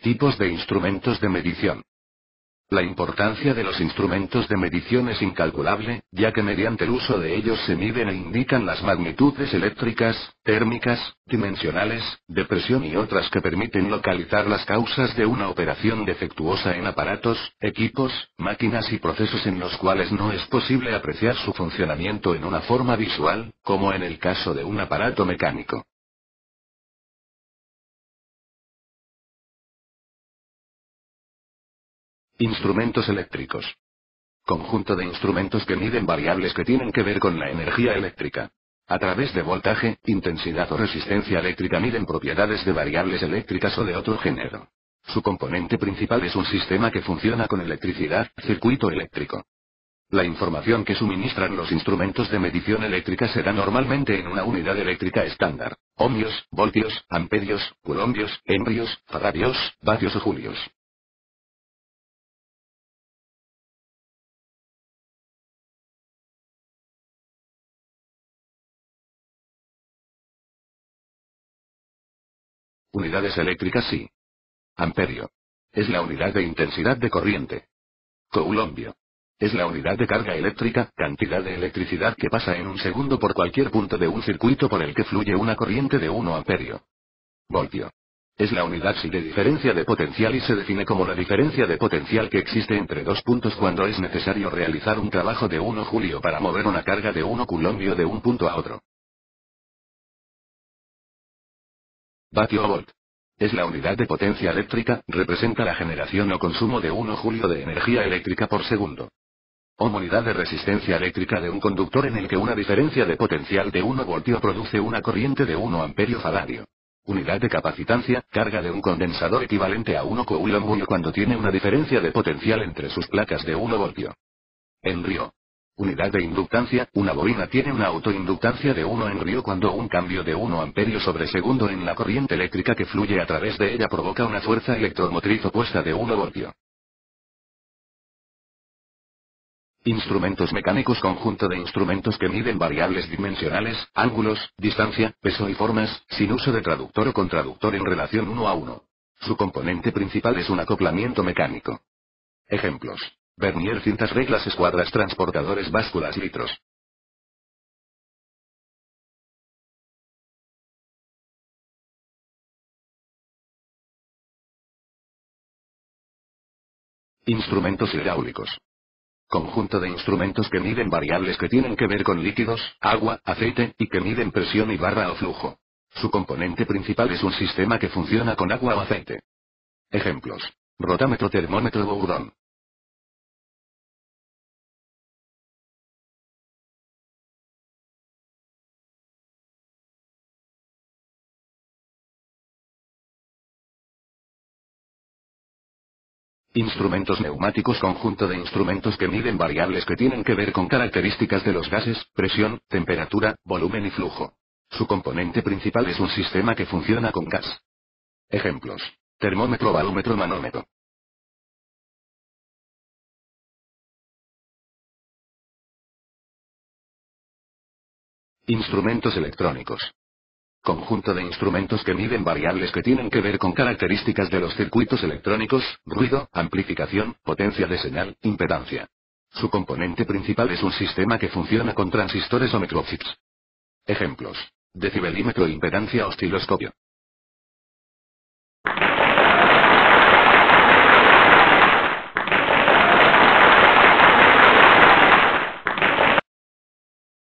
Tipos de instrumentos de medición. La importancia de los instrumentos de medición es incalculable, ya que mediante el uso de ellos se miden e indican las magnitudes eléctricas, térmicas, dimensionales, de presión y otras que permiten localizar las causas de una operación defectuosa en aparatos, equipos, máquinas y procesos en los cuales no es posible apreciar su funcionamiento en una forma visual, como en el caso de un aparato mecánico. Instrumentos eléctricos. Conjunto de instrumentos que miden variables que tienen que ver con la energía eléctrica. A través de voltaje, intensidad o resistencia eléctrica miden propiedades de variables eléctricas o de otro género. Su componente principal es un sistema que funciona con electricidad, circuito eléctrico. La información que suministran los instrumentos de medición eléctrica se da normalmente en una unidad eléctrica estándar: ohmios, voltios, amperios, coulombios, henrios, faradios, vatios o julios. Unidades eléctricas sí. Amperio. Es la unidad de intensidad de corriente. Coulombio. Es la unidad de carga eléctrica, cantidad de electricidad que pasa en un segundo por cualquier punto de un circuito por el que fluye una corriente de 1 amperio. Voltio. Es la unidad psi de diferencia de potencial y se define como la diferencia de potencial que existe entre dos puntos cuando es necesario realizar un trabajo de 1 julio para mover una carga de 1 coulombio de un punto a otro. Vatio o volt. Es la unidad de potencia eléctrica, representa la generación o consumo de 1 julio de energía eléctrica por segundo. Ohm, unidad de resistencia eléctrica de un conductor en el que una diferencia de potencial de 1 voltio produce una corriente de 1 amperio faradio. Unidad de capacitancia, carga de un condensador equivalente a 1 coulomb cuando tiene una diferencia de potencial entre sus placas de 1 voltio. Henrio. Unidad de inductancia, una bobina tiene una autoinductancia de 1 henrio cuando un cambio de 1 amperio sobre segundo en la corriente eléctrica que fluye a través de ella provoca una fuerza electromotriz opuesta de 1 voltio. Instrumentos mecánicos, conjunto de instrumentos que miden variables dimensionales, ángulos, distancia, peso y formas, sin uso de traductor o contraductor en relación 1 a 1. Su componente principal es un acoplamiento mecánico. Ejemplos: vernier, cintas, reglas, escuadras, transportadores, básculas, litros. Instrumentos hidráulicos. Conjunto de instrumentos que miden variables que tienen que ver con líquidos, agua, aceite, y que miden presión y barra o flujo. Su componente principal es un sistema que funciona con agua o aceite. Ejemplos: rotámetro, termómetro o hurón. Instrumentos neumáticos, conjunto de instrumentos que miden variables que tienen que ver con características de los gases, presión, temperatura, volumen y flujo. Su componente principal es un sistema que funciona con gas. Ejemplos: termómetro, balómetro, manómetro. Instrumentos electrónicos. Conjunto de instrumentos que miden variables que tienen que ver con características de los circuitos electrónicos, ruido, amplificación, potencia de señal, impedancia. Su componente principal es un sistema que funciona con transistores o microchips. Ejemplos: decibelímetro, impedancia, osciloscopio.